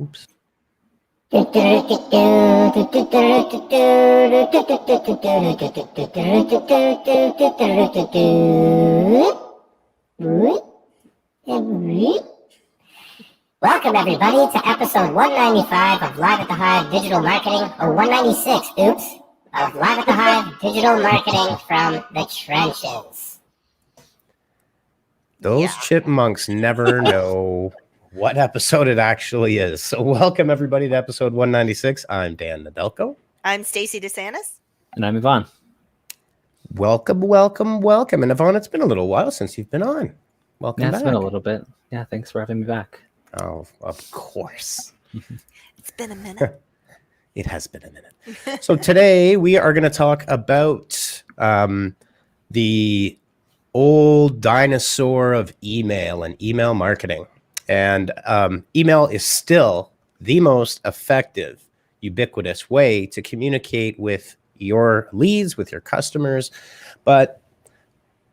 Oops. Welcome, everybody, to episode 195 of Live at the Hive Digital Marketing, or 196, of Live at the Hive Digital Marketing from the Trenches. Those chipmunks never know what episode it actually is. So welcome, everybody, to episode 196. I'm Dan Nadelko. I'm Stacy DeSantis. And I'm Yvonne. Welcome, welcome, welcome. And Yvonne, it's been a little while since you've been on. Welcome back. It's been a little bit. Yeah, thanks for having me back. Oh, of course. It's been a minute. It has been a minute. So today we are going to talk about the old dinosaur of email and email marketing. And email is still the most effective, ubiquitous way to communicate with your leads, with your customers. But,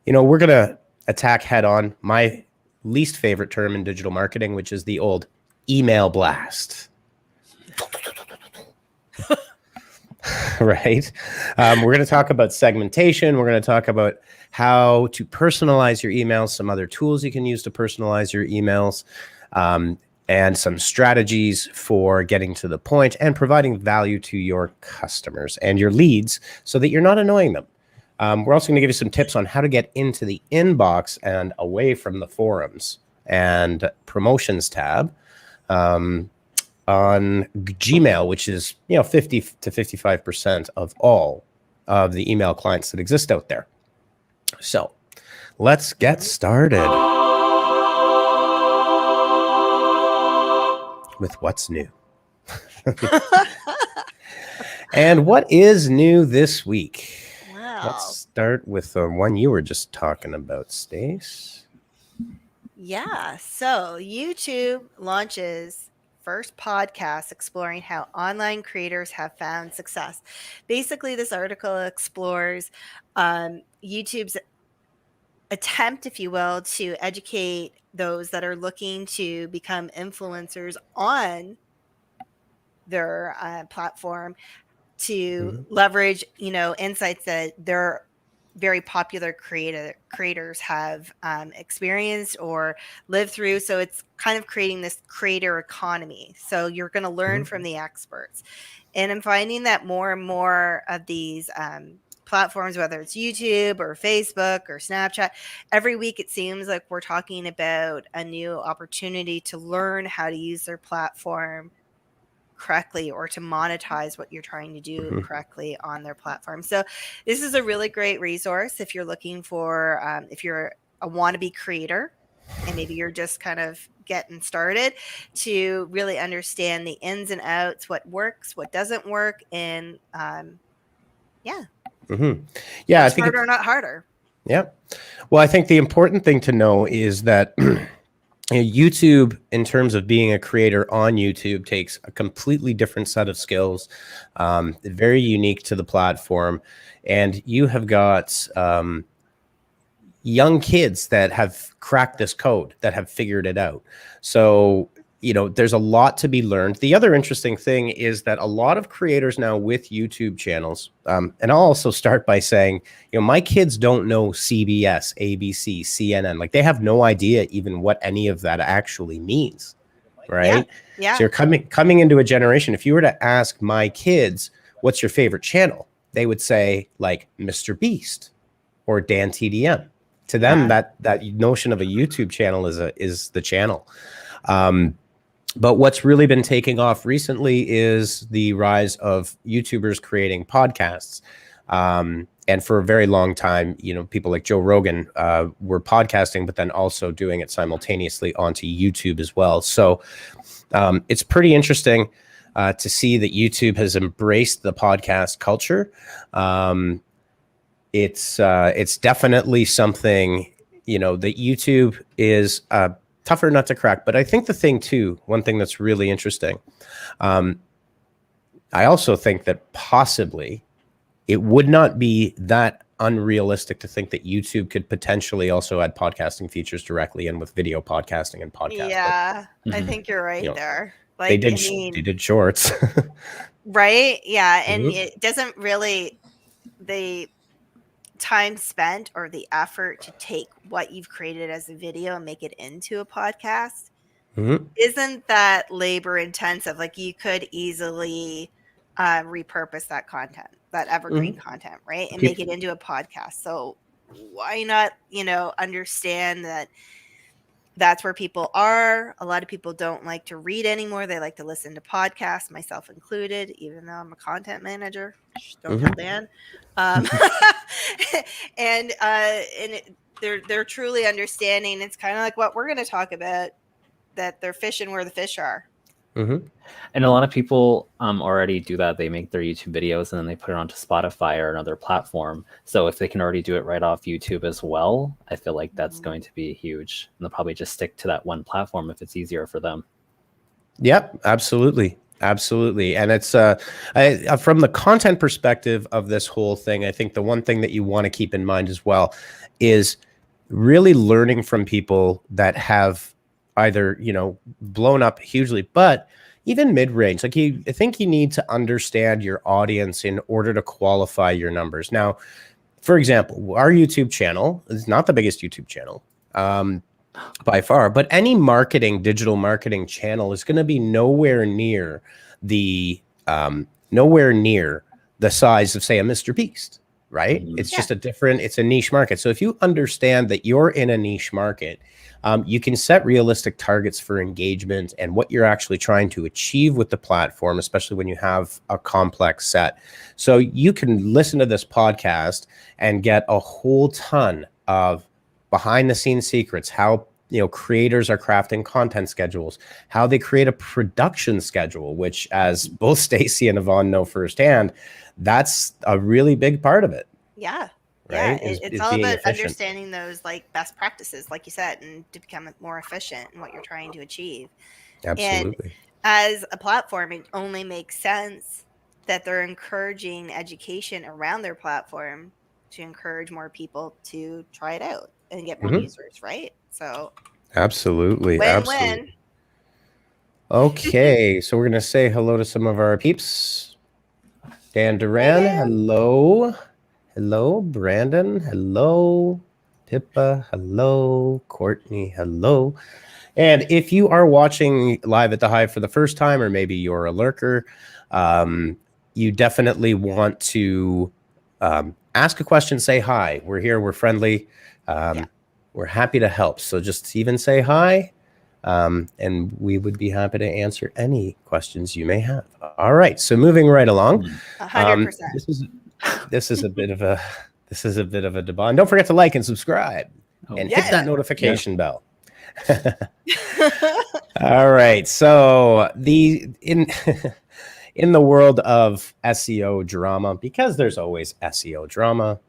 you know, we're going to attack head on my least favorite term in digital marketing, which is the old email blast. Right? We're going to talk about segmentation. We're going to talk about how to personalize your emails, some other tools you can use to personalize your emails, and some strategies for getting to the point and providing value to your customers and your leads so that you're not annoying them. We're also going to give you some tips on how to get into the inbox and away from the forums and promotions tab on Gmail, which is 50 to 55% of all of the email clients that exist out there. So let's get started with what's new. And what is new this week? Let's start with the one you were just talking about, Stace. Yeah, so YouTube launches first podcast exploring how online creators have found success. Basically, this article explores YouTube's attempt, if you will, to educate those that are looking to become influencers on their platform to leverage, insights that their very popular creators have experienced or lived through. So it's kind of creating this creator economy. So you're going to learn from the experts. And I'm finding that more and more of these platforms, whether it's YouTube or Facebook or Snapchat, every week it seems like we're talking about a new opportunity to learn how to use their platform correctly or to monetize what you're trying to do correctly on their platform. So this is a really great resource if you're looking for, if you're a wannabe creator and maybe you're just kind of getting started, to really understand the ins and outs, what works, what doesn't work, and yeah, I think smarter, not harder. Yeah. Well, I think the important thing to know is that YouTube, in terms of being a creator on YouTube, takes a completely different set of skills, very unique to the platform. And you have got young kids that have cracked this code, that have figured it out. So, there's a lot to be learned. The other interesting thing is that a lot of creators now with YouTube channels, and I'll also start by saying, my kids don't know CBS, ABC, CNN. Like, they have no idea even what any of that actually means, right? Yeah. So you're coming into a generation. If you were to ask my kids, what's your favorite channel? They would say like Mr. Beast or Dan TDM. To them, that notion of a YouTube channel is the channel. But what's really been taking off recently is the rise of YouTubers creating podcasts. And for a very long time, people like Joe Rogan were podcasting, but then also doing it simultaneously onto YouTube as well. So it's pretty interesting to see that YouTube has embraced the podcast culture. It's definitely something, that YouTube is tougher nut to crack. But I think one thing that's really interesting, I also think that possibly it would not be that unrealistic to think that YouTube could potentially also add podcasting features directly in with video podcasting and podcasting. Yeah, I think you're right there. Like, They I did. mean, They did shorts. right? Yeah, and Mhm. it doesn't really the time spent or the effort to take what you've created as a video and make it into a podcast Mhm. isn't that labor intensive. Like, you could easily repurpose that content, that evergreen Mhm. content, right, and make Peop- it into a podcast. So why not, understand that that's where people are. A lot of people don't like to read anymore. They like to listen to podcasts, myself included, even though I'm a content manager. Shh, don't tell Mhm. Dan. Um, they're truly understanding. It's kind of like what we're going to talk about, that they're fishing where the fish are. Mhm. And a lot of people already do that. They make their YouTube videos and then they put it onto Spotify or another platform. So if they can already do it right off YouTube as well, I feel like that's going to be huge. And they'll probably just stick to that one platform if it's easier for them. Yep, absolutely. Absolutely. And it's from the content perspective of this whole thing, I think the one thing that you want to keep in mind as well is really learning from people that have either, blown up hugely, but even mid-range. Like, I think you need to understand your audience in order to qualify your numbers. Now, for example, our YouTube channel is not the biggest YouTube channel. By far, but any digital marketing channel is going to be the nowhere near the size of, say, a Mr. Beast, right? Mhm. It's Yeah. just it's a niche market. So if you understand that you're in a niche market, you can set realistic targets for engagement and what you're actually trying to achieve with the platform, especially when you have a complex set. So you can listen to this podcast and get a whole ton of behind the scenes secrets, how creators are crafting content schedules, how they create a production schedule, which, as both Stacy and Yvonne know firsthand, that's a really big part of it. Yeah. Yeah. Right. It's Is all being about efficient. understanding those, like, best practices, like you said, and to become more efficient in what you're trying to achieve. And Absolutely. as a platform, it only makes sense that they're encouraging education around their platform to encourage more people to try it out and get more Mhm. users, right? So Absolutely. win-win. Okay, so we're gonna say hello to some of our peeps. Dan Duran, Dan. hello. Hello, Brandon. Hello, Pippa. Hello, Courtney. Hello. And if you are watching live at the Hive for the first time, or maybe you're a lurker, you definitely want to ask a question, say hi. We're here, we're friendly. Yeah. We're happy to help. So just even say hi, and we would be happy to answer any questions you may have. All right, so moving right along. 100%. This is a bit of a debate. And don't forget to like and subscribe and hit that notification bell. All right. So in the world of SEO drama, because there's always SEO drama.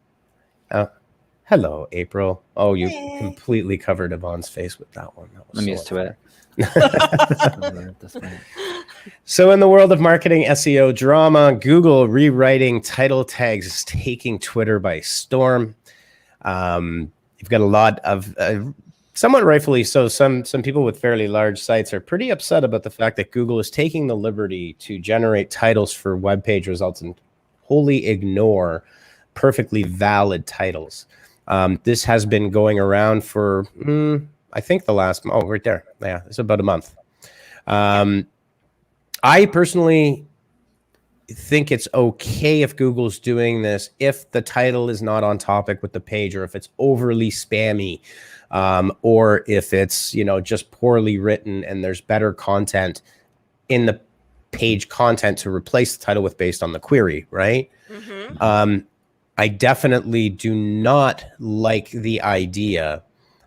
Hello, April. Oh, you Hey. completely covered Yvonne's face with that one. That was I'm so used to it. unfair. At this point. So in the world of marketing SEO drama, Google rewriting title tags is taking Twitter by storm. You've got a lot of, somewhat rightfully so, some people with fairly large sites are pretty upset about the fact that Google is taking the liberty to generate titles for web page results and wholly ignore perfectly valid titles. This has been going around for, I think right there. Yeah, it's about a month. I personally think it's okay if Google's doing this if the title is not on topic with the page, or if it's overly spammy, or if it's just poorly written and there's better content in the page content to replace the title with based on the query, right? I definitely do not like the idea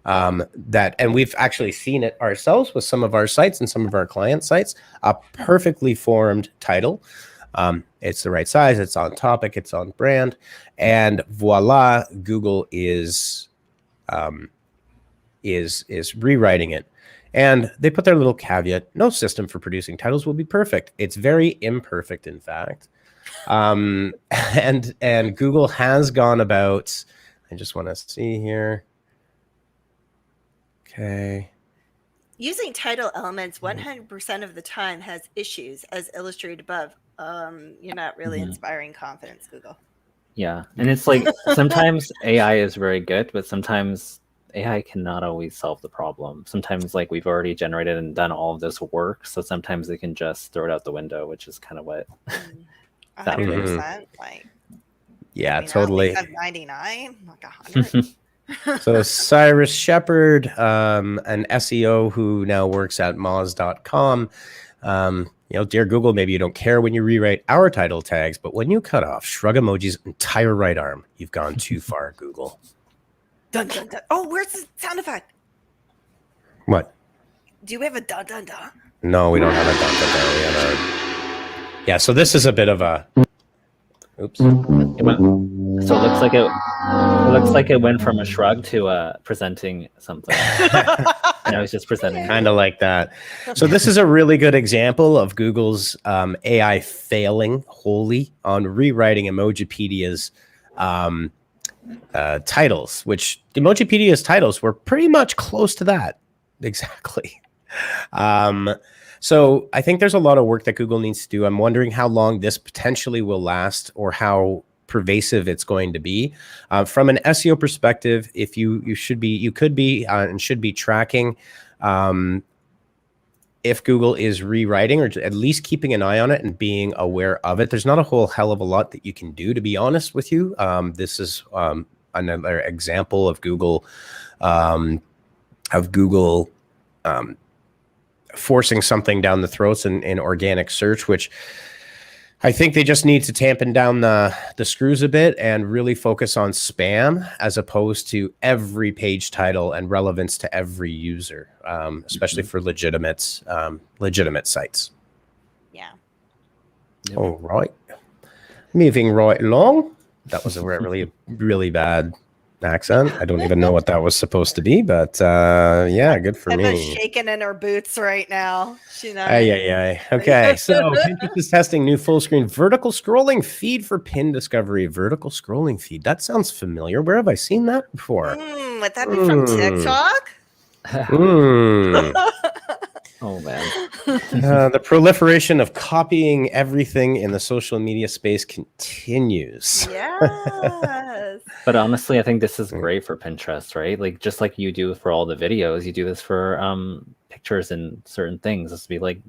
that, and we've actually seen it ourselves with some of our sites and some of our client sites, a perfectly formed title. It's the right size, it's on topic, it's on brand, and voila, Google is rewriting it. And they put their little caveat: no system for producing titles will be perfect. It's very imperfect, in fact. And Google has gone about, I just want to see here. Okay. Using title elements 100% of the time has issues, as illustrated above. You're not really inspiring confidence, Google. Yeah, and it's like sometimes AI is very good, but sometimes AI cannot always solve the problem. Sometimes like we've already generated and done all of this work, so sometimes they can just throw it out the window, which is kind of what that feels. 100%. Like, Yeah, I mean, totally. I don't think 99, like 100. So Cyrus Shepard, an SEO who now works at Moz.com, dear Google, maybe you don't care when you rewrite our title tags, but when you cut off Shrug Emoji's entire right arm, you've gone too far, Google. Dun, dun, dun. Oh, where's the sound effect? What? Do we have a dun, dun, dun? No, we don't have a dun, dun, dun. We have a... Yeah, so this is a bit of a... Oops. So it looks like it went from a shrug to presenting something. And I was just presenting. Kind of like that. So this is a really good example of Google's AI failing wholly on rewriting Emojipedia's titles, which Emojipedia's titles were pretty much close to that. Exactly. So I think there's a lot of work that Google needs to do. I'm wondering how long this potentially will last or how pervasive it's going to be. From an SEO perspective, if you could be and should be tracking if Google is rewriting or at least keeping an eye on it and being aware of it. There's not a whole hell of a lot that you can do, to be honest with you. This is another example of Google forcing something down the throats in organic search, which I think they just need to tampen down the screws a bit and really focus on spam as opposed to every page title and relevance to every user, especially for legitimate sites. Yeah. Yep. All right. Moving right along. That was a really, really bad accent. I don't even know what that was supposed to be, but yeah, good for Emma's me. shaking in her boots right now. Okay, so Pinterest is testing new full screen vertical scrolling feed for pin discovery. Vertical scrolling feed. That sounds familiar. Where have I seen that before? Would that be from TikTok? Oh man. The proliferation of copying everything in the social media space continues. Yes. But honestly, I think this is great for Pinterest, right? Like just like you do for all the videos, you do this for pictures and certain things. This be like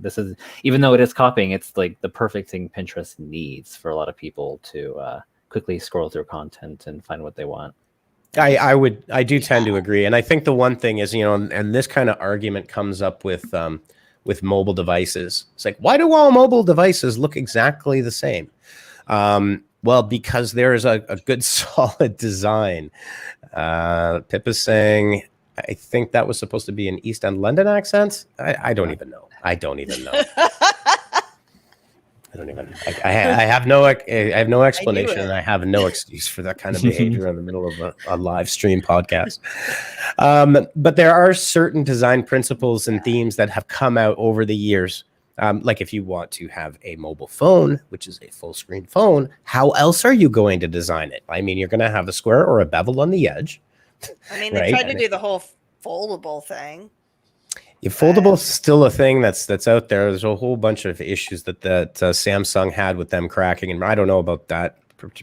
even though it is copying, it's like the perfect thing Pinterest needs for a lot of people to quickly scroll through content and find what they want. I do tend to agree, and I think the one thing is, and this kind of argument comes up with mobile devices. It's like, why do all mobile devices look exactly the same? Well, because there is a good solid design. Pip is saying, I think that was supposed to be an East End London accent. I don't even know. I have no explanation, and I have no excuse for that kind of behavior in the middle of a live stream podcast. But there are certain design principles and themes that have come out over the years. Like if you want to have a mobile phone, which is a full screen phone, how else are you going to design it? I mean, you're going to have a square or a bevel on the edge. I mean, they tried to do the whole foldable thing. Foldable is still a thing that's out there. There's a whole bunch of issues that Samsung had with them cracking, and I don't know about that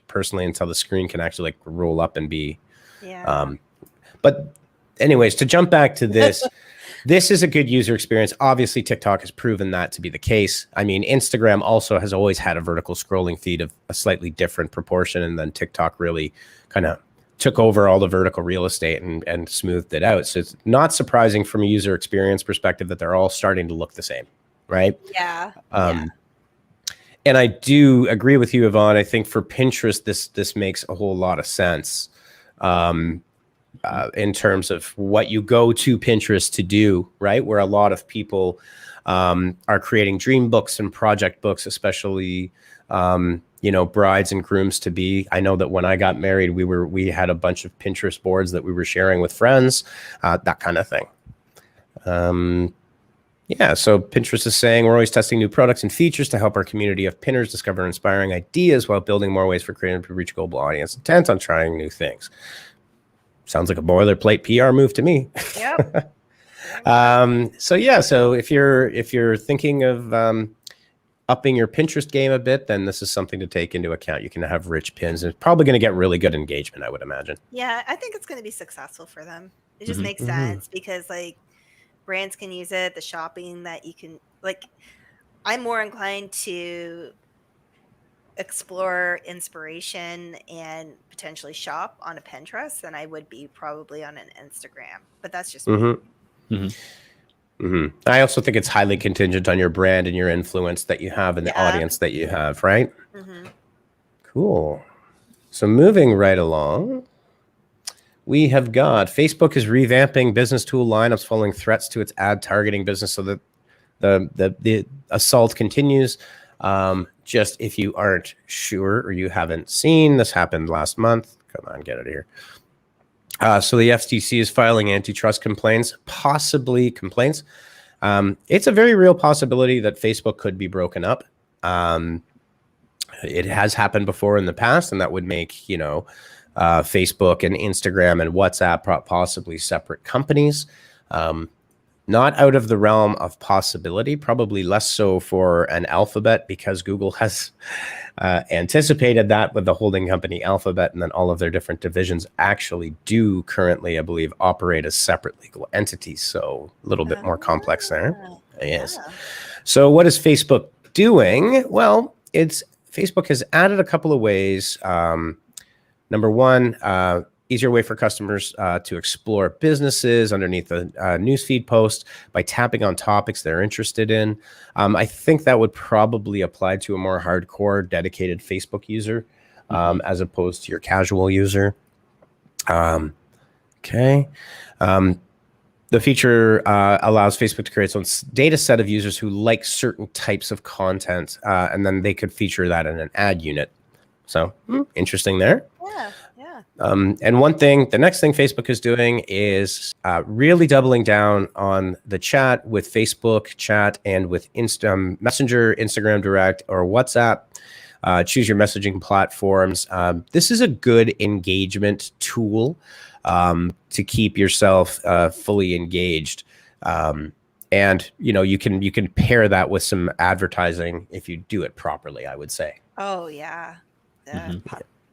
personally until the screen can actually like roll up and be. Yeah. But anyways, to jump back to this, this is a good user experience. Obviously, TikTok has proven that to be the case. I mean, Instagram also has always had a vertical scrolling feed of a slightly different proportion, and then TikTok really kind of took over all the vertical real estate and smoothed it out. So it's not surprising from a user experience perspective that they're all starting to look the same, right? Yeah. And I do agree with you, Yvonne. I think for Pinterest, this makes a whole lot of sense in terms of what you go to Pinterest to do, right? Where a lot of people are creating dream books and project books, especially brides and grooms to be. I know that when I got married, we had a bunch of Pinterest boards that we were sharing with friends, that kind of thing. Yeah, so Pinterest is saying we're always testing new products and features to help our community of pinners discover inspiring ideas while building more ways for creators to reach global audience intent on trying new things. Sounds like a boilerplate PR move to me. Yep. So yeah, so if you're thinking of upping your Pinterest game a bit, then this is something to take into account. You can have rich pins, and it's probably going to get really good engagement, I would imagine. Yeah, I think it's going to be successful for them. It just makes Mm-hmm. sense because like brands can use it, the shopping that you can like. I'm more inclined to explore inspiration and potentially shop on a Pinterest than I would be probably on an Instagram. But that's just me. Mm-hmm. Mm-hmm. Mm-hmm. I also think it's highly contingent on your brand and your influence that you have and the audience that you have, right? Mm-hmm. Cool. So moving right along, we have got Facebook is revamping business tool lineups following threats to its ad targeting business, so that the assault continues. Just if you aren't sure or you haven't seen, this happened last month. Come on, get it here. So the FTC is filing antitrust complaints, possibly complaints. It's a very real possibility that Facebook could be broken up. It has happened before in the past, and that would make, Facebook and Instagram and WhatsApp possibly separate companies. Not out of the realm of possibility, probably less so for an Alphabet, because Google has anticipated that with the holding company Alphabet, and then all of their different divisions actually do currently, I believe, operate as separate legal entities. So a little bit more complex there. Yes. Yeah. So what is Facebook doing? Well, Facebook has added a couple of ways. Number one, easier way for customers to explore businesses underneath the newsfeed post by tapping on topics they're interested in. I think that would probably apply to a more hardcore, dedicated Facebook user as opposed to your casual user. Okay. The feature allows Facebook to create its own data set of users who like certain types of content, and then they could feature that in an ad unit. So interesting there. Yeah. And the next thing Facebook is doing is really doubling down on the chat with Facebook chat and with Messenger, Instagram Direct, or WhatsApp. Choose your messaging platforms. This is a good engagement tool to keep yourself fully engaged. And you can pair that with some advertising if you do it properly, I would say. Oh yeah.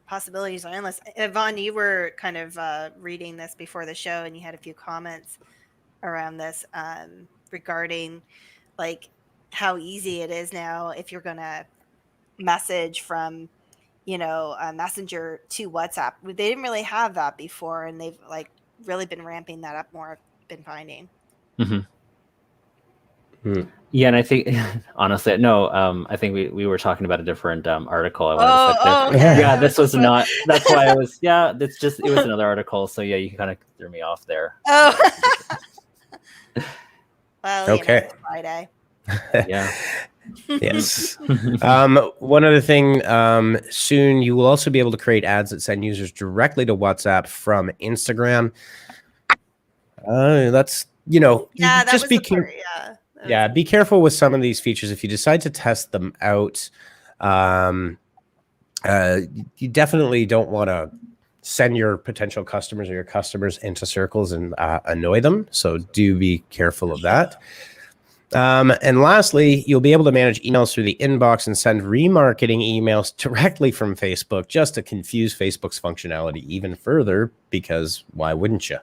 Possibilities are endless. Yvonne, you were kind of reading this before the show, and you had a few comments around this regarding like how easy it is now if you're going to message from Messenger to WhatsApp. They didn't really have that before, and they've like really been ramping that up more. I've been finding. Yeah, and I think honestly, no, I think we were talking about a different article. I wanted to okay. Yeah, this was not. That's why I was. Yeah, it was another article. So yeah, you kind of threw me off there. Oh. Well, okay. It's Friday. Yeah. Yes. One other thing, soon you will also be able to create ads that send users directly to WhatsApp from Instagram. That's that just was be the part, yeah. Yeah, be careful with some of these features. If you decide to test them out, you definitely don't want to send your potential customers or your customers into circles and annoy them. So do be careful of that. And lastly, you'll be able to manage emails through the inbox and send remarketing emails directly from Facebook, just to confuse Facebook's functionality even further, because why wouldn't you?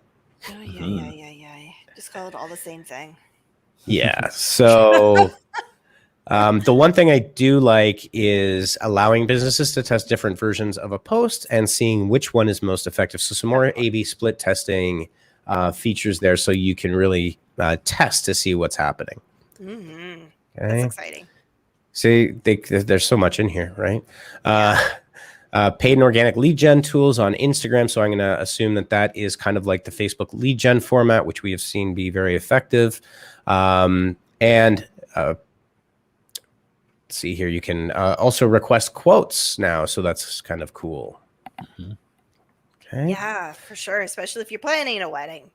Oh, yeah. Just call it all the same thing. Yeah. So the one thing I do like is allowing businesses to test different versions of a post and seeing which one is most effective. So some more A/B split testing features there, so you can really test to see what's happening. Mm-hmm. Okay. That's exciting. See, there's so much in here, right? Paid and organic lead gen tools on Instagram. So I'm going to assume that is kind of like the Facebook lead gen format, which we have seen be very effective. And let's see here, you can also request quotes now. So that's kind of cool. Okay. Yeah, for sure. Especially if you're planning a wedding.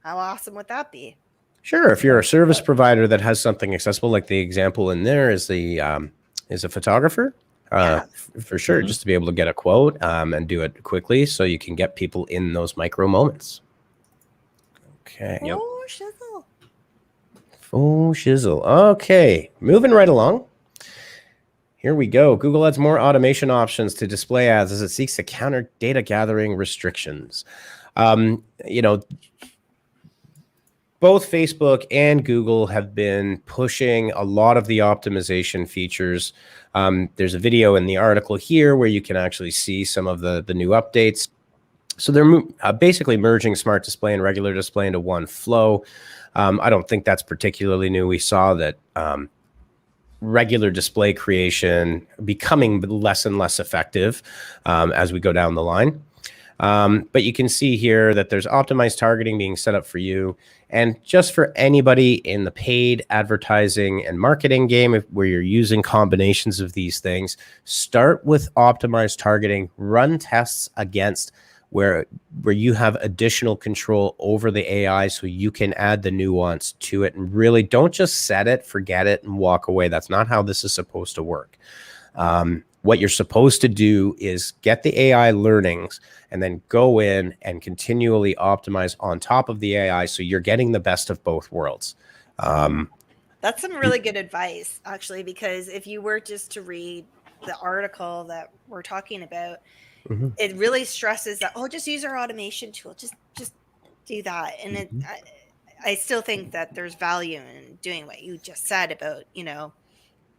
How awesome would that be? Sure. If you're a service provider that has something accessible, like the example in there is is a photographer. For sure, just to be able to get a quote and do it quickly so you can get people in those micro moments. Okay. Oh, shizzle. Full shizzle. Okay, moving right along. Here we go. Google adds more automation options to display ads as it seeks to counter data gathering restrictions. You know, both Facebook and Google have been pushing a lot of the optimization features. There's a video in the article here where you can actually see some of the new updates. So they're basically merging smart display and regular display into one flow. I don't think that's particularly new. We saw that regular display creation becoming less and less effective as we go down the line. But you can see here that there's optimized targeting being set up for you. And just for anybody in the paid advertising and marketing game, where you're using combinations of these things, start with optimized targeting, run tests against where you have additional control over the AI so you can add the nuance to it. And really don't just set it, forget it, and walk away. That's not how this is supposed to work. What you're supposed to do is get the AI learnings and then go in and continually optimize on top of the AI so you're getting the best of both worlds. That's some really good advice, actually, because if you were just to read the article that we're talking about, it really stresses that, oh, just use our automation tool. Just do that. And I still think that there's value in doing what you just said about,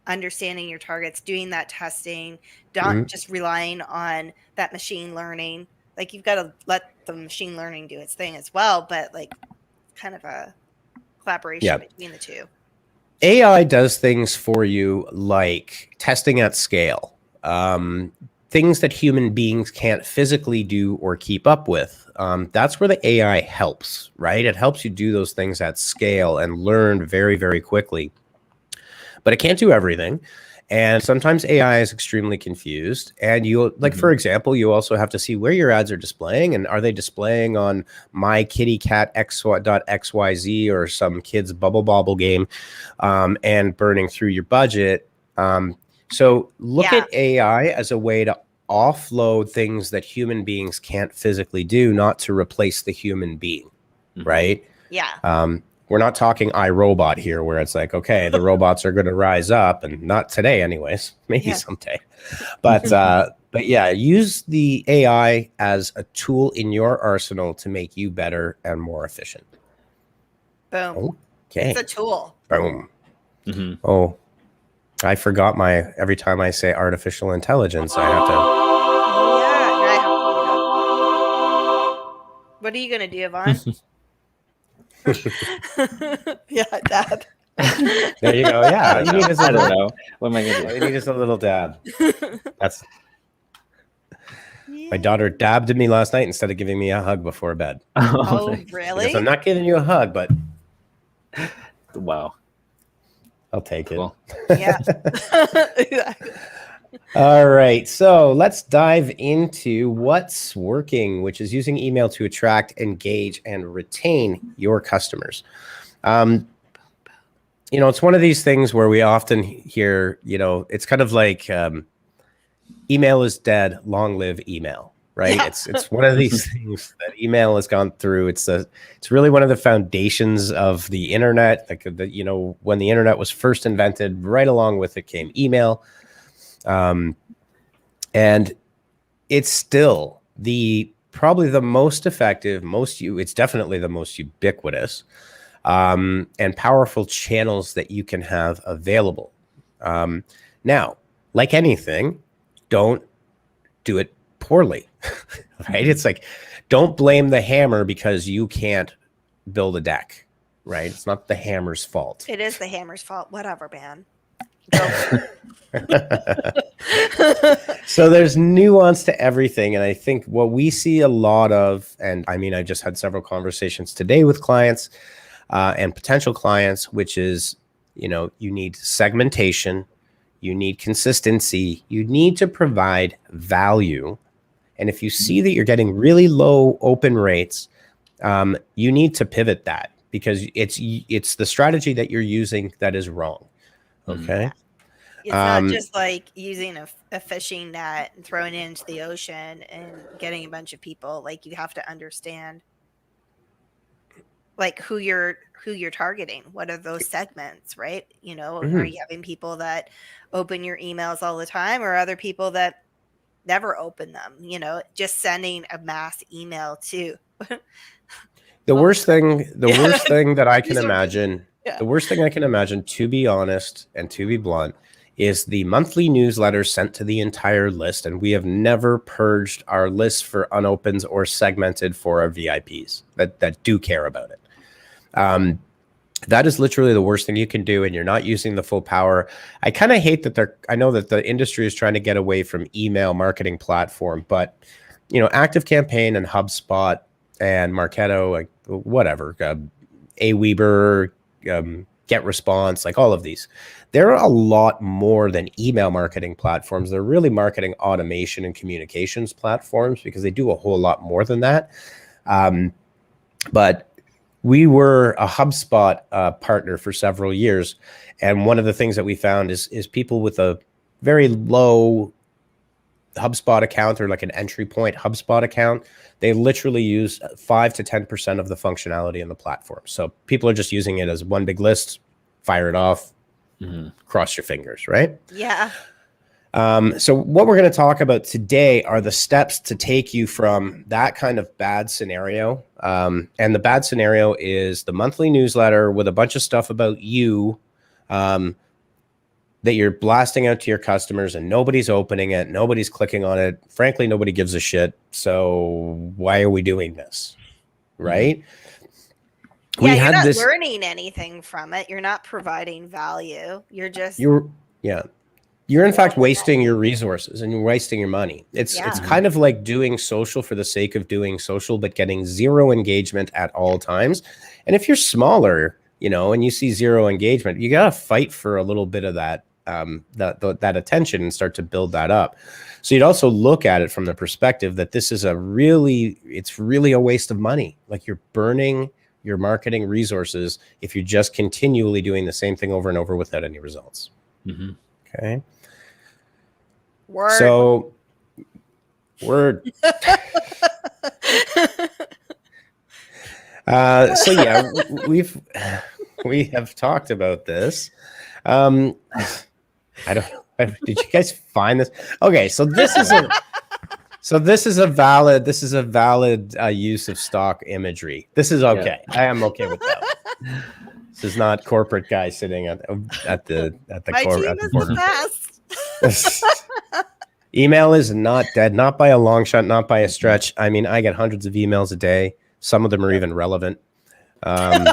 understanding your targets, doing that testing, not just relying on that machine learning. Like, you've got to let the machine learning do its thing as well, but like kind of a collaboration between the two. AI does things for you like testing at scale, things that human beings can't physically do or keep up with. That's where the AI helps, right? It helps you do those things at scale and learn very, very quickly. But it can't do everything. And sometimes AI is extremely confused. And you, like, for example, you also have to see where your ads are displaying, and are they displaying on my kitty cat XYZ or some kid's bubble bobble game, and burning through your budget. So look at AI as a way to offload things that human beings can't physically do, not to replace the human being, right? Yeah. We're not talking iRobot here, where it's like, okay, the robots are going to rise up, and not today, anyways. Maybe someday, but yeah, use the AI as a tool in your arsenal to make you better and more efficient. Boom. Okay, it's a tool. Boom. Oh, I forgot every time I say artificial intelligence, I have to. What are you gonna do, Yvonne? Yeah, dab. There you go. Yeah, I don't know. What am I gonna do? You need just a little dab. That's my daughter dabbed me last night instead of giving me a hug before bed. Oh, really? Because I'm not giving you a hug, but wow, I'll take cool. it. Yeah. All right, so let's dive into what's working, which is using email to attract, engage, and retain your customers. It's one of these things where we often hear, it's kind of like email is dead, long live email, right? Yeah. It's one of these things that email has gone through. It's really one of the foundations of the internet. Like, when the internet was first invented, right along with it came email. And it's still probably the most effective, it's definitely the most ubiquitous, and powerful channels that you can have available. Now, like anything, don't do it poorly, right? It's like, don't blame the hammer because you can't build a deck, right? It's not the hammer's fault. It is the hammer's fault. Whatever, man. So there's nuance to everything. And I think what we see a lot of, and I mean, I just had several conversations today with clients and potential clients, which is, you need segmentation, you need consistency, you need to provide value. And if you see that you're getting really low open rates, you need to pivot that, because it's the strategy that you're using that is wrong. Okay. It's not just like using a fishing net and throwing it into the ocean and getting a bunch of people. Like, you have to understand like who you're targeting. What are those segments, right? You know, Mm-hmm. are you having people that open your emails all the time, or other people that never open them? You know, just sending a mass email to The Well, worst thing that I can These are me. imagine, Yeah. the worst thing I can imagine, to be honest and to be blunt, is the monthly newsletter sent to the entire list. And we have never purged our lists for unopens or segmented for our VIPs that do care about it. That is literally the worst thing you can do, and you're not using the full power. I kind of hate that I know that the industry is trying to get away from email marketing platform, but you know, ActiveCampaign and HubSpot and Marketo, like whatever, Aweber, Get Response, like all of these, they're a lot more than email marketing platforms. They're really marketing automation and communications platforms because they do a whole lot more than that. But we were a HubSpot partner for several years, and one of the things that we found is people with a very low HubSpot account, or like an entry point HubSpot account, they literally use 5 to 10% of the functionality in the platform. So people are just using it as one big list, fire it off, cross your fingers, right? Yeah. So what we're going to talk about today are the steps to take you from that kind of bad scenario. And the bad scenario is the monthly newsletter with a bunch of stuff about you, that you're blasting out to your customers, and nobody's opening it, nobody's clicking on it. Frankly, nobody gives a shit. So why are we doing this? Right? Yeah, you're not learning anything from it. You're not providing value. You're in fact wasting your resources, and you're wasting your money. It's kind of like doing social for the sake of doing social, but getting zero engagement at all times. And if you're smaller, you know, and you see zero engagement, you got to fight for a little bit of that, that attention, and start to build that up. So you'd also look at it from the perspective that this is it's really a waste of money. Like, you're burning your marketing resources if you're just continually doing the same thing over and over without any results. Okay. So word. So yeah, we have talked about this. I don't know. Did you guys find this? Okay, so this is a valid use of stock imagery. This is okay. Yeah. I am okay with that. This is not corporate guy sitting at the My team is the best. Email is not dead, not by a long shot, not by a stretch. I mean, I get hundreds of emails a day. Some of them are even relevant. And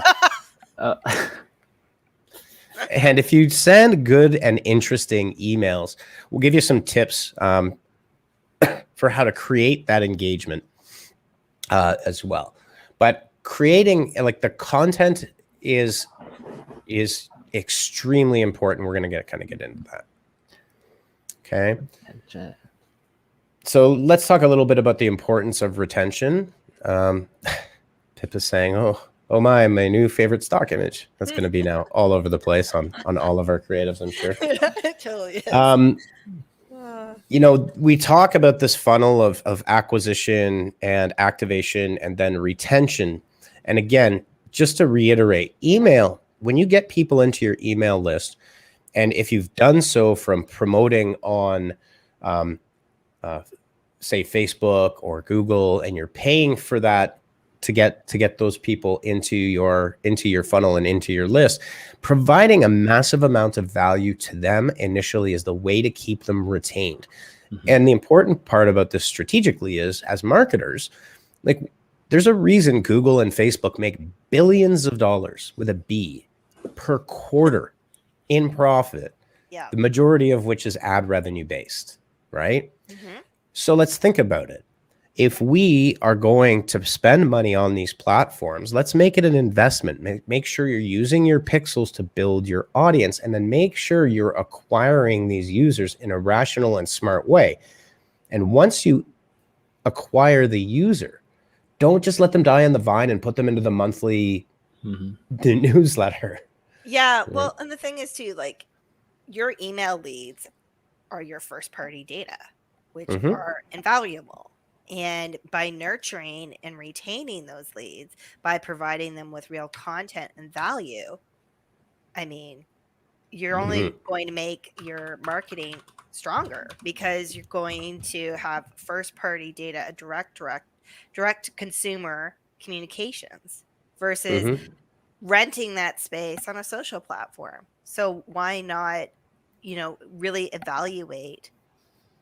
if you send good and interesting emails, we'll give you some tips for how to create that engagement as well. But creating, like, the content is extremely important. We're going to get into that. Okay. So let's talk a little bit about the importance of retention. Pip is saying, oh my new favorite stock image. That's going to be now all over the place on all of our creatives, I'm sure. It totally is. You know, we talk about this funnel of acquisition and activation and then retention. And again, just to reiterate, email, when you get people into your email list, and if you've done so from promoting on, say, Facebook or Google, and you're paying for that to get those people into your funnel and into your list, providing a massive amount of value to them initially is the way to keep them retained. And the important part about this strategically is, as marketers, like, there's a reason Google and Facebook make billions of dollars with a B per quarter in profit, the majority of which is ad revenue based, right? So let's think about it. If we are going to spend money on these platforms, let's make it an investment. Make sure you're using your pixels to build your audience, and then make sure you're acquiring these users in a rational and smart way. And once you acquire the user, don't just let them die on the vine and put them into the monthly newsletter. Yeah, well, and the thing is too, like, your email leads are your first party data, which are invaluable. And by nurturing and retaining those leads, by providing them with real content and value, I mean, you're only going to make your marketing stronger, because you're going to have first party data, a direct consumer communications, versus renting that space on a social platform. So why not, really evaluate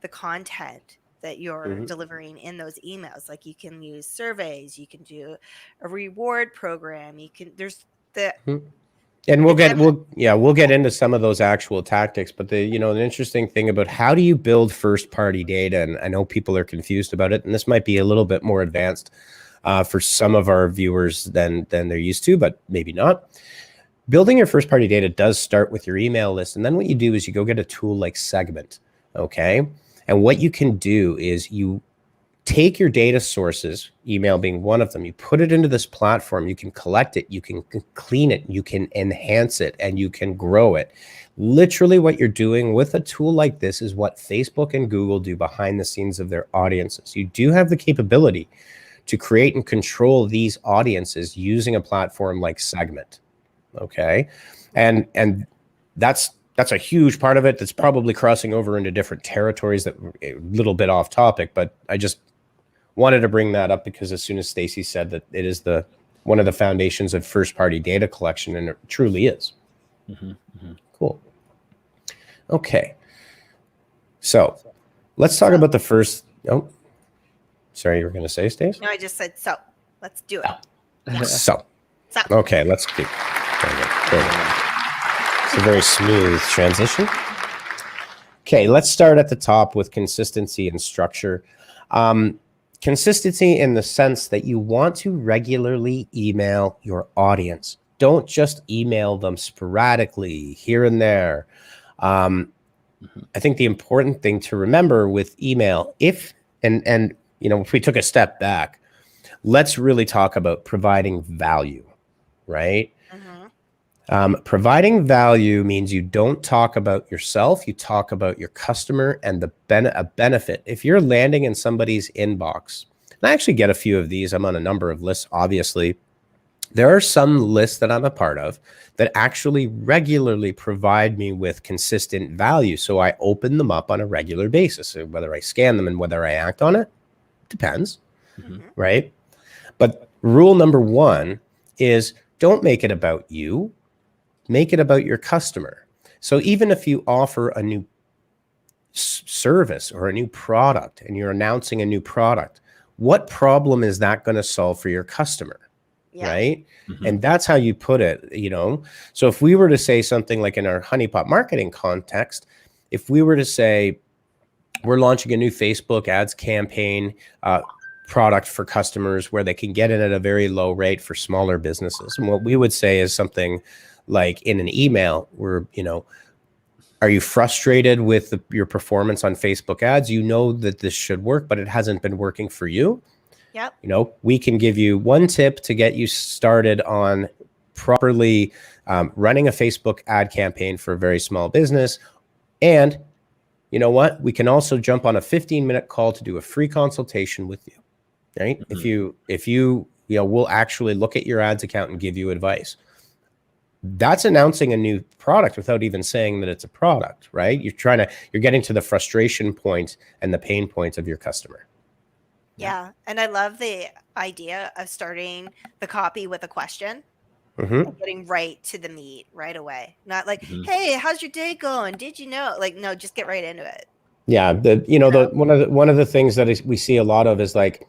the content that you're delivering in those emails? Like, you can use surveys, you can do a reward program, there's the And we'll get into some of those actual tactics, but the interesting thing about how do you build first party data, and I know people are confused about it, and this might be a little bit more advanced for some of our viewers than they're used to, but maybe not. Building your first party data does start with your email list, and then what you do is you go get a tool like Segment, okay? And what you can do is you take your data sources, email being one of them, you put it into this platform, you can collect it, you can clean it, you can enhance it, and you can grow it. Literally what you're doing with a tool like this is what Facebook and Google do behind the scenes of their audiences. You do have the capability to create and control these audiences using a platform like Segment, okay? And that's a huge part of it. That's probably crossing over into different territories, that a little bit off topic, but I just wanted to bring that up because as soon as Stacy said that it is one of the foundations of first party data collection, and it truly is. Cool. Okay. So let's talk about the first. Oh, sorry, you were going to say, Stace? No, I just said so. Let's do it. Yeah. So. Okay, let's keep. There we go. It's a very smooth transition. Okay, let's start at the top with consistency and structure. Consistency in the sense that you want to regularly email your audience. Don't just email them sporadically here and there. I think the important thing to remember with email, if we took a step back, let's really talk about providing value, right? Providing value means you don't talk about yourself, you talk about your customer and a benefit. If you're landing in somebody's inbox, and I actually get a few of these, I'm on a number of lists, obviously. There are some lists that I'm a part of that actually regularly provide me with consistent value. So I open them up on a regular basis. So whether I scan them and whether I act on it, depends, right? But rule number one is don't make it about you. Make it about your customer. So even if you offer a new service or a new product and you're announcing a new product, what problem is that going to solve for your customer? Right? And that's how you put it, So if we were to say something like in our honeypot marketing context, if we were to say we're launching a new Facebook ads campaign product for customers where they can get in at a very low rate for smaller businesses, and what we would say is something like in an email where, are you frustrated with your performance on Facebook ads? You know that this should work, but it hasn't been working for you. Yep. We can give you one tip to get you started on properly running a Facebook ad campaign for a very small business. And you know what? We can also jump on a 15-minute call to do a free consultation with you, right? If you we'll actually look at your ads account and give you advice. That's announcing a new product without even saying that it's a product, right? You're getting to the frustration point and the pain points of your customer. Yeah. And I love the idea of starting the copy with a question, getting right to the meat right away. Not like, hey, how's your day going? Did you know? Like, no, just get right into it. Yeah. One of the things that we see a lot of is like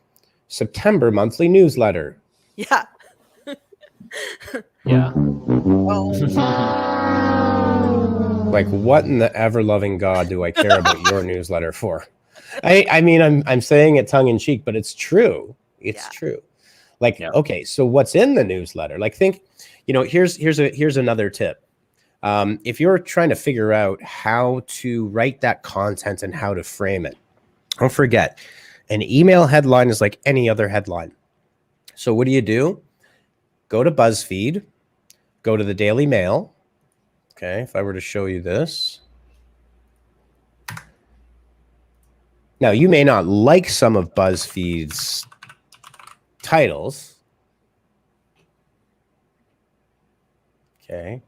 September monthly newsletter. Yeah. Yeah. Like, what in the ever-loving God do I care about your newsletter for? I mean, I'm saying it tongue in cheek, but it's true. It's true. Like, okay, so what's in the newsletter? Like, think, here's another tip. If you're trying to figure out how to write that content and how to frame it, don't forget, an email headline is like any other headline. So what do? Go to BuzzFeed, go to the Daily Mail. Okay, if I were to show you this. Now, you may not like some of BuzzFeed's titles. Okay.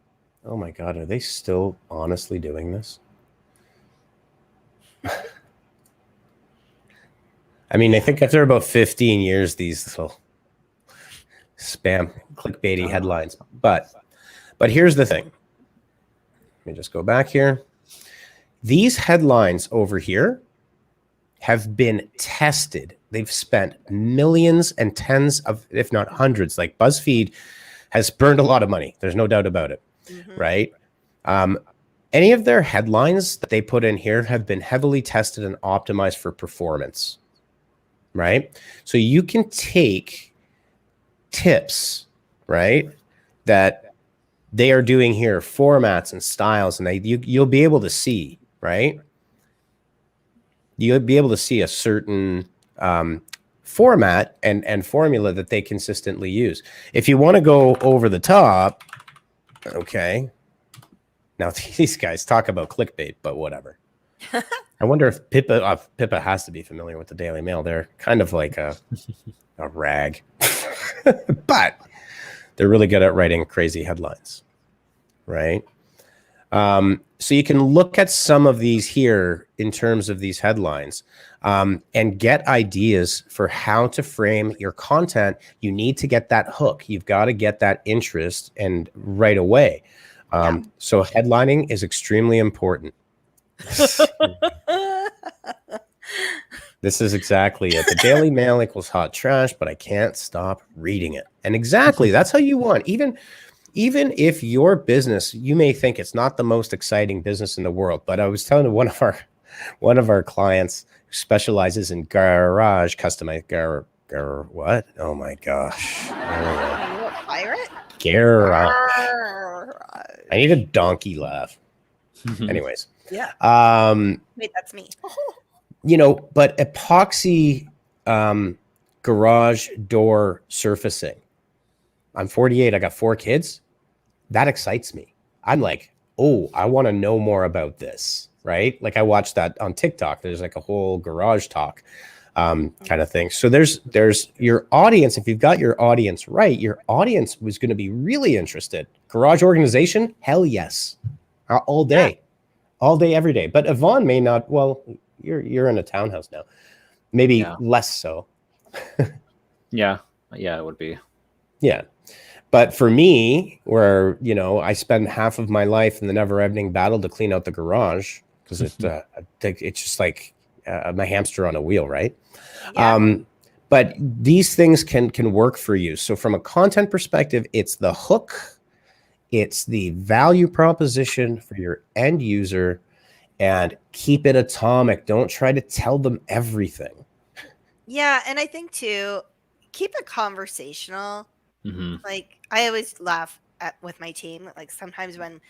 Oh my God, are they still honestly doing this? I mean, I think after about 15 years, these little spam clickbaity headlines. But here's the thing. Let me just go back here. These headlines over here have been tested. They've spent millions and tens of, if not hundreds, like BuzzFeed has burned a lot of money. There's no doubt about it, right? Any of their headlines that they put in here have been heavily tested and optimized for performance, right? So you can take tips, right, that they are doing here, formats and styles, and you'll be able to see, right? You'll be able to see a certain format and formula that they consistently use. If you want to go over the top, okay. Now these guys talk about clickbait, but whatever. I wonder if Pippa has to be familiar with the Daily Mail. They're kind of like a rag, but they're really good at writing crazy headlines, right? So you can look at some of these here in terms of these headlines and get ideas for how to frame your content. You need to get that hook. You've got to get that interest and right away. So headlining is extremely important. This is exactly it. The Daily Mail equals hot trash, but I can't stop reading it. And exactly, that's how you want. Even if your business, you may think it's not the most exciting business in the world, but I was telling one of our clients who specializes in garage customized what? Oh my gosh. Pirate? Garage. I need a donkey laugh. Anyways. Yeah. Wait, that's me. You know, but epoxy garage door surfacing. I'm 48. I got 4 kids. That excites me. I'm like, oh, I want to know more about this, right? Like I watched that on TikTok. There's like a whole garage talk kind of thing. So there's your audience. If you've got your audience right, your audience was going to be really interested. Garage organization, hell yes, all day, every day. But Yvonne may not. Well, you're in a townhouse now, maybe less so. Yeah, it would be. Yeah. But for me, where, you know, I spend half of my life in the never-ending battle to clean out the garage because it's just like my hamster on a wheel, right? Yeah. But these things can work for you. So from a content perspective, it's the hook, it's the value proposition for your end user, and keep it atomic. Don't try to tell them everything. Yeah, and I think too, keep it conversational. Like I always laugh with my team. Like sometimes when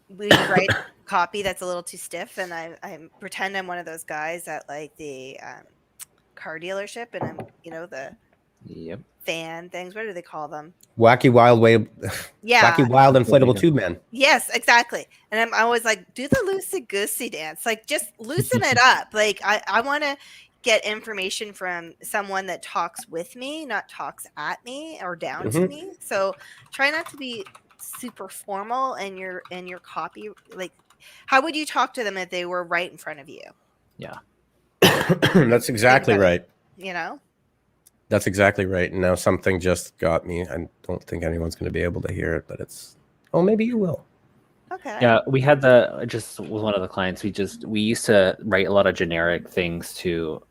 we write copy that's a little too stiff, and I pretend I'm one of those guys at like the car dealership, and I'm, you know, the fan things. What do they call them? Wacky wild inflatable tube man. Yes, exactly. And I'm always like, do the loosey goosey dance. Like just loosen it up. Like I want to get information from someone that talks with me, not talks at me or down to me. So try not to be super formal in your copy. Like, how would you talk to them if they were right in front of you? Yeah. That's exactly right. You know? That's exactly right. And now something just got me. I don't think anyone's going to be able to hear it, but maybe you will. Okay. Yeah, we had just with one of the clients, we used to write a lot of generic things to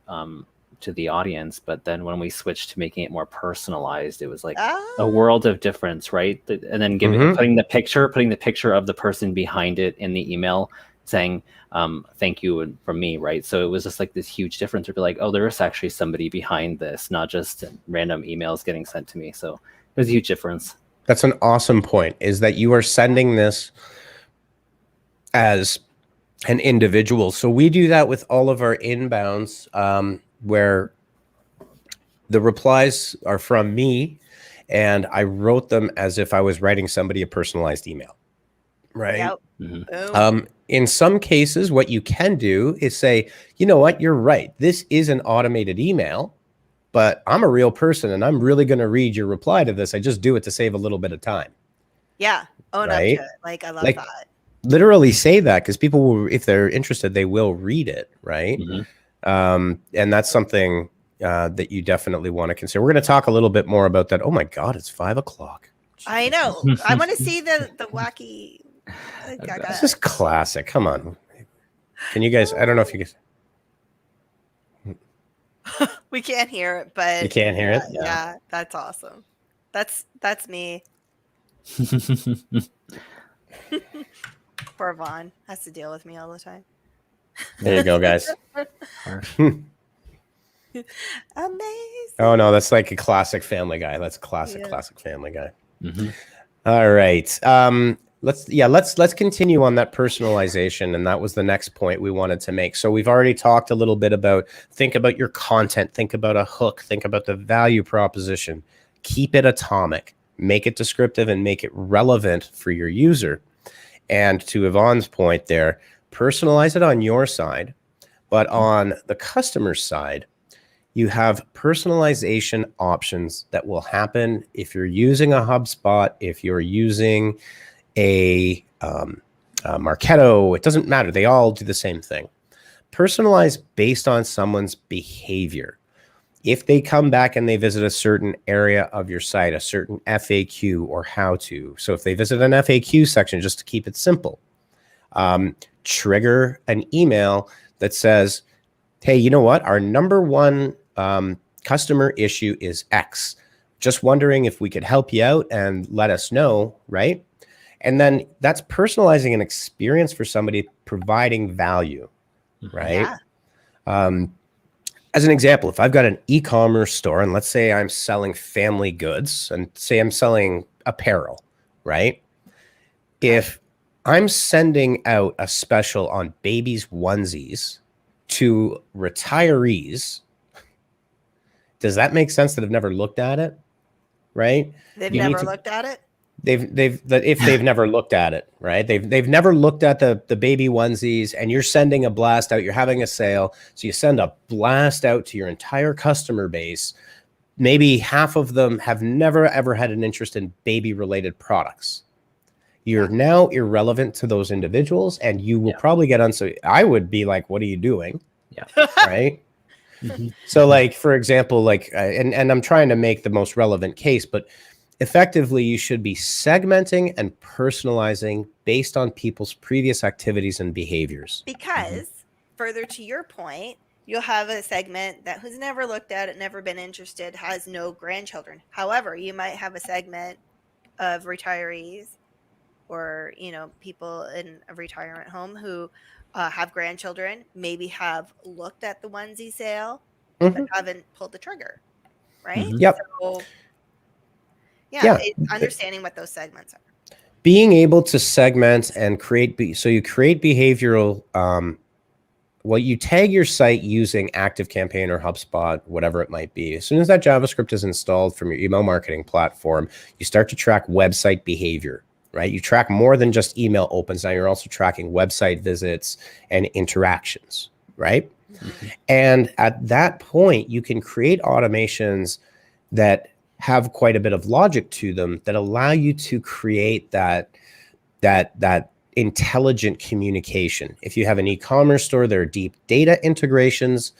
the audience, but then when we switched to making it more personalized, it was like a world of difference, right? And then putting the picture of the person behind it in the email saying thank you from me, right? So it was just like this huge difference. It'd be like, oh, there is actually somebody behind this, not just random emails getting sent to me. So it was a huge difference. That's an awesome point, is that you are sending this as an individual. So we do that with all of our inbounds, where the replies are from me and I wrote them as if I was writing somebody a personalized email, right? Yep. Mhm. Boom. In some cases, what you can do is say, you know what, you're right. This is an automated email, but I'm a real person and I'm really going to read your reply to this. I just do it to save a little bit of time, Yeah. Own up to right? it. Like, I love Like that. literally say that because people will, if they're interested, they will read it, right? Mhm. And that's something that you definitely want to consider. We're going to talk a little bit more about that. Oh my God, it's 5 o'clock. I know. I want to see the wacky. This is classic. Come on. Can you guys, I don't know if you guys, We can't hear it, but you can't hear it. yeah, that's awesome. That's me. Poor Vaughn has to deal with me all the time. There you go, guys. Amazing. Oh no, that's like a classic Family Guy. That's classic Family Guy. Mhm. All right. Let's continue on that personalization, and that was the next point we wanted to make. So we've already talked a little bit about think about your content, think about a hook, think about the value proposition. Keep it atomic, make it descriptive, and make it relevant for your user. And to Yvonne's point there, personalize it on your side, but on the customer side, you have personalization options that will happen if you're using a HubSpot, if you're using a Marketo, it doesn't matter. They all do the same thing. Personalize based on someone's behavior. If they come back and they visit a certain area of your site, a certain FAQ or how to. So if they visit an FAQ section, just to keep it simple, trigger an email that says, hey, you know what? Our number one customer issue is X. Just wondering if we could help you out and let us know, right? And then that's personalizing an experience for somebody, providing value, right? Yeah. As an example, if I've got an e-commerce store and let's say I'm selling family goods and say I'm selling apparel, right? If I'm sending out a special on babies' onesies to retirees, does that make sense that have never looked at it? Right? They've You need never to- looked at it. If they've never looked at it, right? They've never looked at the baby onesies, and you're sending a blast out. You're having a sale, so you send a blast out to your entire customer base. Maybe half of them have never ever had an interest in baby related products. You're now irrelevant to those individuals, and you will probably get so I would be like, "What are you doing?" Yeah. Right. So, like for example, like and I'm trying to make the most relevant case, but effectively, you should be segmenting and personalizing based on people's previous activities and behaviors. Because further to your point, you'll have a segment that who's never looked at it, never been interested, has no grandchildren. However, you might have a segment of retirees or, people in a retirement home who have grandchildren, maybe have looked at the onesie sale, but haven't pulled the trigger, right? Mhm. Yep. So, Yeah. it's understanding what those segments are. Being able to segment and create, so you create behavioral, you tag your site using ActiveCampaign or HubSpot, whatever it might be. As soon as that JavaScript is installed from your email marketing platform, you start to track website behavior, right? You track more than just email opens. Now you're also tracking website visits and interactions, right? Mm-hmm. And at that point, you can create automations that have quite a bit of logic to them that allow you to create that intelligent communication. If you have an e-commerce store, there are deep data integrations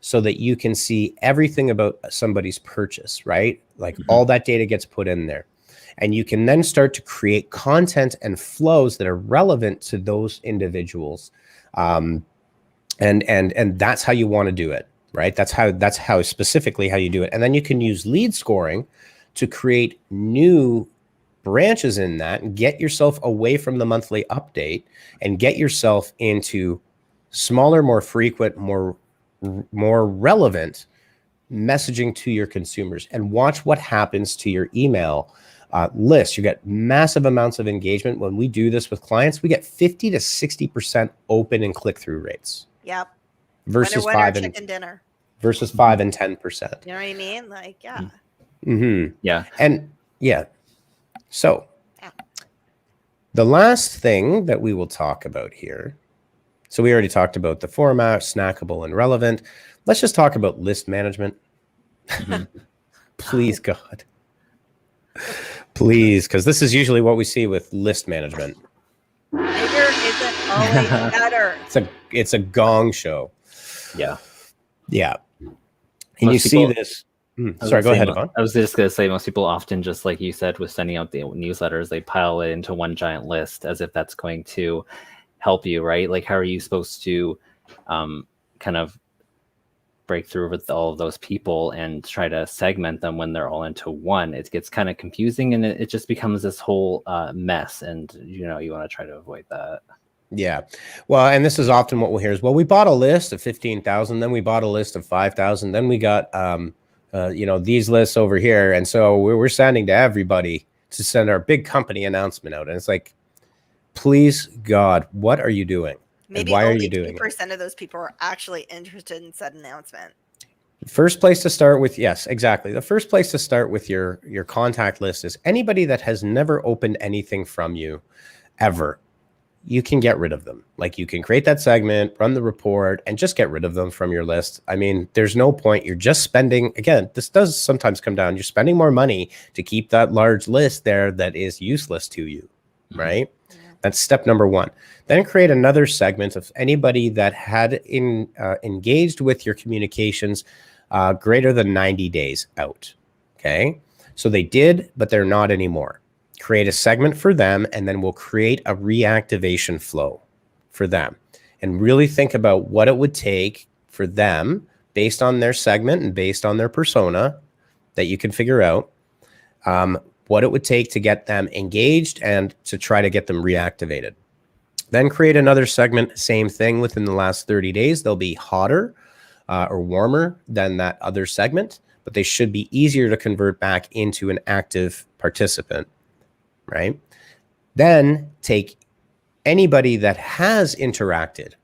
so that you can see everything about somebody's purchase, right? Like all that data gets put in there. And you can then start to create content and flows that are relevant to those individuals. And that's how you want to do it, right? That's how specifically how you do it. And then you can use lead scoring to create new branches in that and get yourself away from the monthly update and get yourself into smaller, more frequent, more relevant messaging to your consumers, and watch what happens to your email list. You get massive amounts of engagement. When we do this with clients, we get 50 to 60% open and click-through rates. Yep. Versus winner, 5 chicken dinner. Versus 5 and 10%. You know what I mean? Like, yeah. Mm-hmm. Yeah. And yeah. So The last thing that we will talk about here. So we already talked about the format, snackable and relevant. Let's just talk about list management. Please, God. Please, because this is usually what we see with list management. Bigger isn't always better. It's a gong show. Yeah. Yeah. And Most you see people- this. Sorry, go ahead, Yvonne. I was just going to say, most people often, just like you said, with sending out the newsletters, they pile it into one giant list as if that's going to help you, right? Like, how are you supposed to kind of break through with all of those people and try to segment them when they're all into one? It gets kind of confusing, and it just becomes this whole mess. And, you want to try to avoid that. Yeah. Well, and this is often what we'll hear is, well, we bought a list of 15,000, then we bought a list of 5,000, then we got, these lists over here. And so we're sending to everybody to send our big company announcement out. And it's like, please, God, what are you doing? Maybe why are only you doing it? 2% of those people are actually interested in said announcement. First place to start with, yes, exactly. The first place to start with your contact list is anybody that has never opened anything from you ever. You can get rid of them. Like, you can create that segment, run the report, and just get rid of them from your list. I mean, there's no point. You're just spending, again, this does sometimes come down. You're spending more money to keep that large list there that is useless to you, right? Yeah. That's step number one. Then create another segment of anybody that had engaged with your communications greater than 90 days out, okay? So they did, but they're not anymore. Create a segment for them, and then we'll create a reactivation flow for them. And really think about what it would take for them, based on their segment and based on their persona that you can figure out, what it would take to get them engaged and to try to get them reactivated. Then create another segment, same thing, within the last 30 days. They'll be hotter or warmer than that other segment, but they should be easier to convert back into an active participant. Right? Then take anybody that has interacted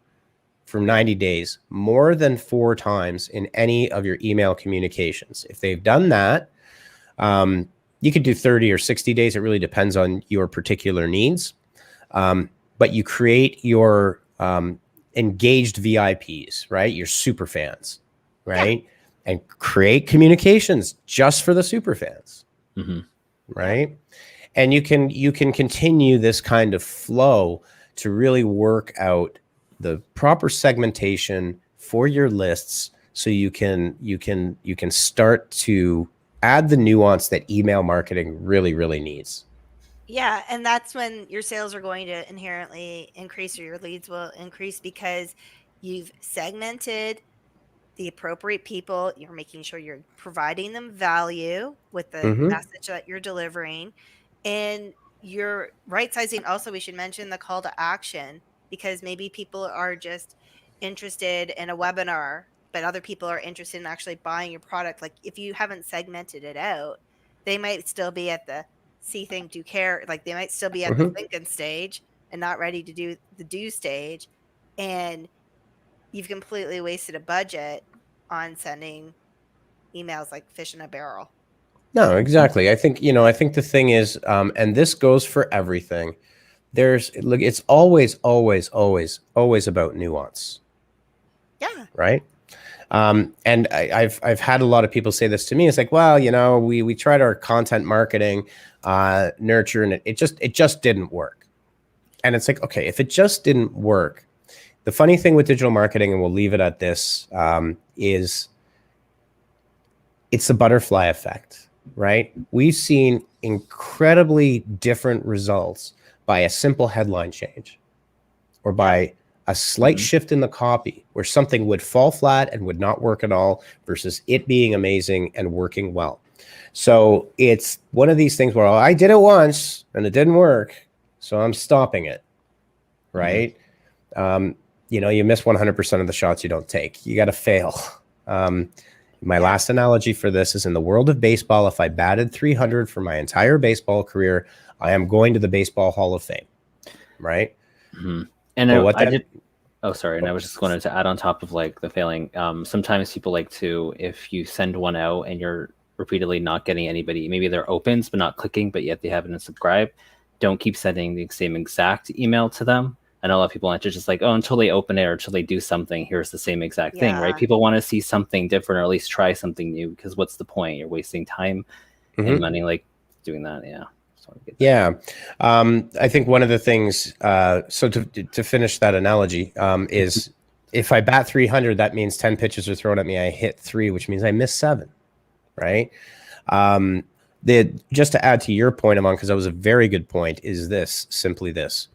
for 90 days more than 4 times in any of your email communications. If they've done that, you could do 30 or 60 days. It really depends on your particular needs. But you create your engaged VIPs, right? Your super fans, right? Yeah. And create communications just for the super fans, right? And you can continue this kind of flow to really work out the proper segmentation for your lists, so you can start to add the nuance that email marketing really, really needs. Yeah, and that's when your sales are going to inherently increase, or your leads will increase, because you've segmented the appropriate people. You're making sure you're providing them value with the message that you're delivering. And you're right sizing. Also, we should mention the call to action, because maybe people are just interested in a webinar, but other people are interested in actually buying your product. Like, if you haven't segmented it out, they might still be at the see, think, do, care. Like, they might still be at the thinking stage and not ready to do the do stage. And you've completely wasted a budget on sending emails like fish in a barrel. No, exactly. I think the thing is, and this goes for everything. It's always about nuance. Yeah. Right. And I've had a lot of people say this to me. It's like, well, we tried our content marketing nurture, and it just didn't work. And it's like, okay, if it just didn't work, the funny thing with digital marketing, and we'll leave it at this, is it's the butterfly effect. Right? We've seen incredibly different results by a simple headline change, or by a slight shift in the copy, where something would fall flat and would not work at all, versus it being amazing and working well. So it's one of these things where, I did it once and it didn't work, so I'm stopping it. Right? You miss 100% of the shots you don't take. You got to fail. My last analogy for this is, in the world of baseball, if I batted 300 for my entire baseball career, I am going to the Baseball Hall of Fame, right? And and I was just going to add on top of like the failing. Sometimes people like to, if you send one out and you're repeatedly not getting anybody, maybe they're opens but not clicking, but yet they haven't subscribed, don't keep sending the same exact email to them. I know a lot of people want to just like, oh, until they open it or until they do something, here's the same exact thing, right? Yeah. People want to see something different or at least try something new, because what's the point? You're wasting time and money like doing that. Yeah. Just want to get that. Yeah. I think one of the things, so to finish that analogy, is if I bat 300, that means 10 pitches are thrown at me. I hit 3, which means I missed 7, right? Just to add to your point, Amon, because that was a very good point, is simply this.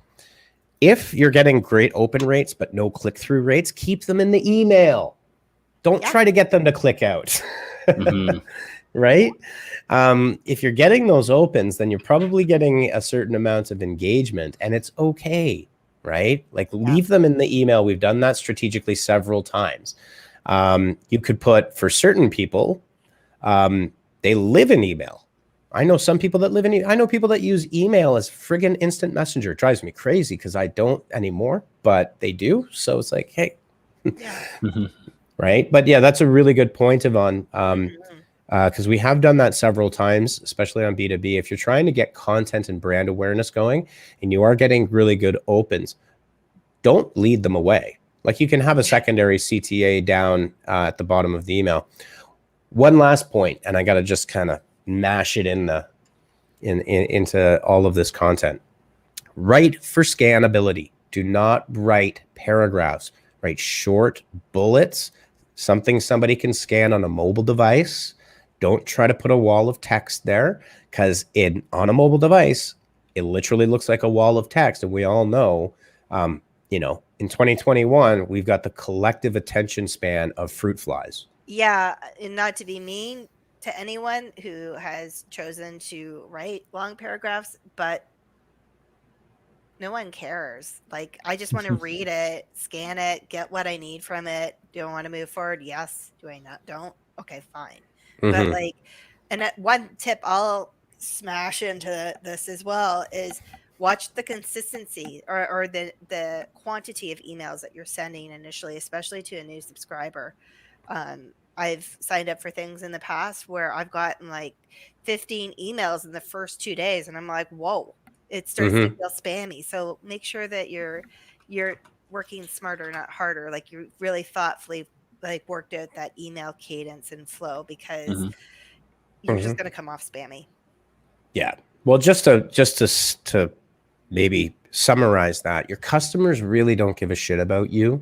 If you're getting great open rates but no click-through rates, keep them in the email. Don't try to get them to click out. Right? If you're getting those opens, then you're probably getting a certain amount of engagement, and it's okay, right? Like leave them in the email. We've done that strategically several times. You could put, for certain people, they live in email. I know some people that live in, I know people that use email as friggin' instant messenger. It drives me crazy because I don't anymore, but they do. So it's like, hey, right? But yeah, that's a really good point, Yvonne. Because we have done that several times, especially on B2B. If you're trying to get content and brand awareness going and you are getting really good opens, don't lead them away. Like you can have a secondary CTA down at the bottom of the email. One last point, and I got to just kind of mash it into all of this content. Write for scannability. Do not write paragraphs. Write short bullets, something somebody can scan on a mobile device. Don't try to put a wall of text there, because on a mobile device, it literally looks like a wall of text. And we all know, in 2021, we've got the collective attention span of fruit flies. Yeah, and not to be mean to anyone who has chosen to write long paragraphs, but no one cares. Like, I just want to read it, scan it, get what I need from it. Do I want to move forward? Yes. Do I not? Don't? Okay, fine. But like, and one tip I'll smash into this as well is watch the consistency or the quantity of emails that you're sending initially, especially to a new subscriber. I've signed up for things in the past where I've gotten like 15 emails in the first 2 days, and I'm like, whoa, it starts to feel spammy. So make sure that you're working smarter, not harder. Like you really thoughtfully like worked out that email cadence and flow, because you're just going to come off spammy. Yeah. Well, just to maybe summarize that, your customers really don't give a shit about you.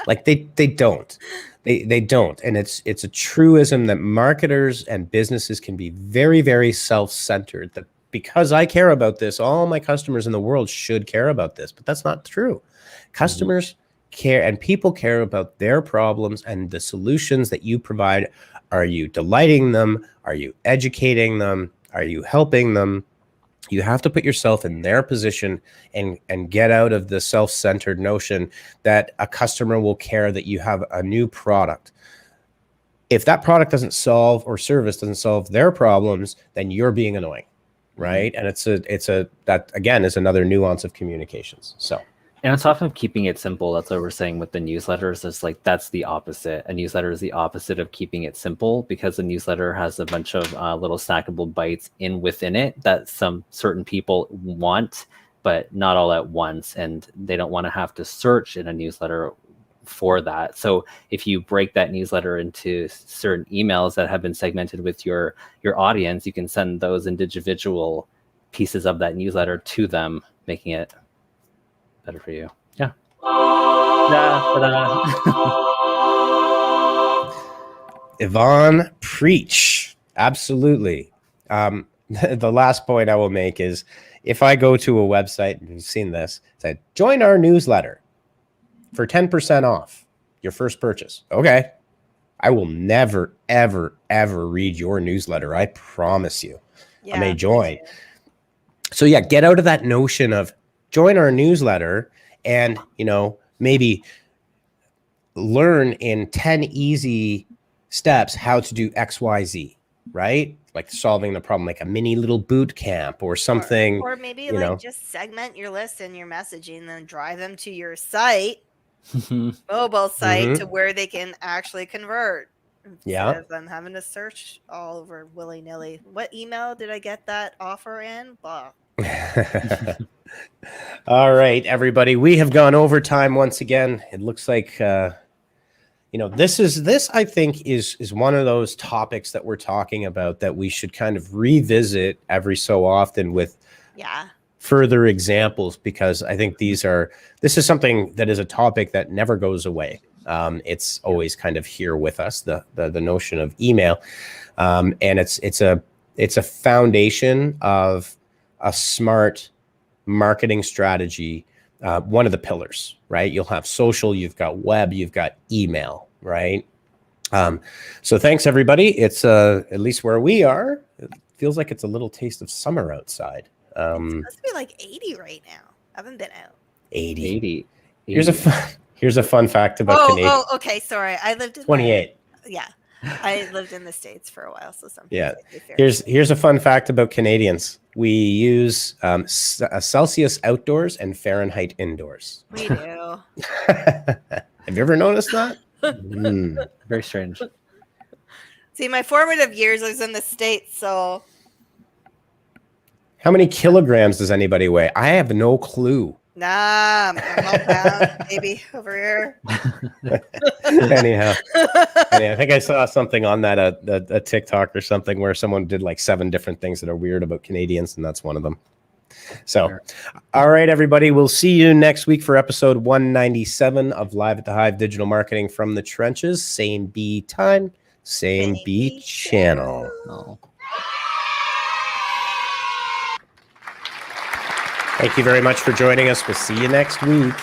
Like they don't. They don't. And it's a truism that marketers and businesses can be very, very self-centered. That because I care about this, all my customers in the world should care about this. But that's not true. Customers care, and people care about their problems and the solutions that you provide. Are you delighting them? Are you educating them? Are you helping them? You have to put yourself in their position and get out of the self-centered notion that a customer will care that you have a new product. If that product doesn't solve, or service doesn't solve their problems, then you're being annoying, right? And that again is another nuance of communications. So. And on top of keeping it simple, that's what we're saying with the newsletters. It's like, that's the opposite. A newsletter is the opposite of keeping it simple, because a newsletter has a bunch of little snackable bites within it that some certain people want, but not all at once. And they don't want to have to search in a newsletter for that. So if you break that newsletter into certain emails that have been segmented with your audience, you can send those individual pieces of that newsletter to them, making it better for you. Yeah. Yvonne, preach. Absolutely. The last point I will make is, if I go to a website, and you've seen this, say, join our newsletter for 10% off your first purchase. Okay. I will never, ever, ever read your newsletter. I promise you. I may join. So yeah, get out of that notion of join our newsletter and, maybe learn in 10 easy steps how to do XYZ, right? Like solving the problem, like a mini little boot camp or something. Or maybe just segment your list and your messaging, and then drive them to your site, mobile site, to where they can actually convert. Instead of them having to search all over willy-nilly. What email did I get that offer in? Blah. All right, everybody. We have gone overtime once again. It looks like this I think is one of those topics that we're talking about that we should kind of revisit every so often with further examples, because I think this is something that is a topic that never goes away. It's always kind of here with us, the notion of email, and it's a foundation of a smart marketing strategy. One of the pillars, right? You'll have social, you've got web, you've got email, right? So thanks everybody. It's at least where we are, it feels like it's a little taste of summer outside. It's supposed to be like 80 right now. I haven't been out. 80. Here's a fun fact about Canadian. Oh, okay. Sorry. I lived in 28. Yeah. I lived in the States for a while, so something. Yeah. Here's a fun fact about Canadians. We use Celsius outdoors and Fahrenheit indoors. We do. Have you ever noticed that? Very strange. See, my formative years I was in the States, so. How many kilograms does anybody weigh? I have no clue. Nah, I'm all down, baby, over here. Anyhow, I think I saw something on that a TikTok or something where someone did like 7 different things that are weird about Canadians, and that's one of them. So, all right, everybody, we'll see you next week for episode 197 of Live at the Hive Digital Marketing from the Trenches. Same B time, same B channel. Oh. Thank you very much for joining us. We'll see you next week.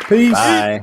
Peace. Bye.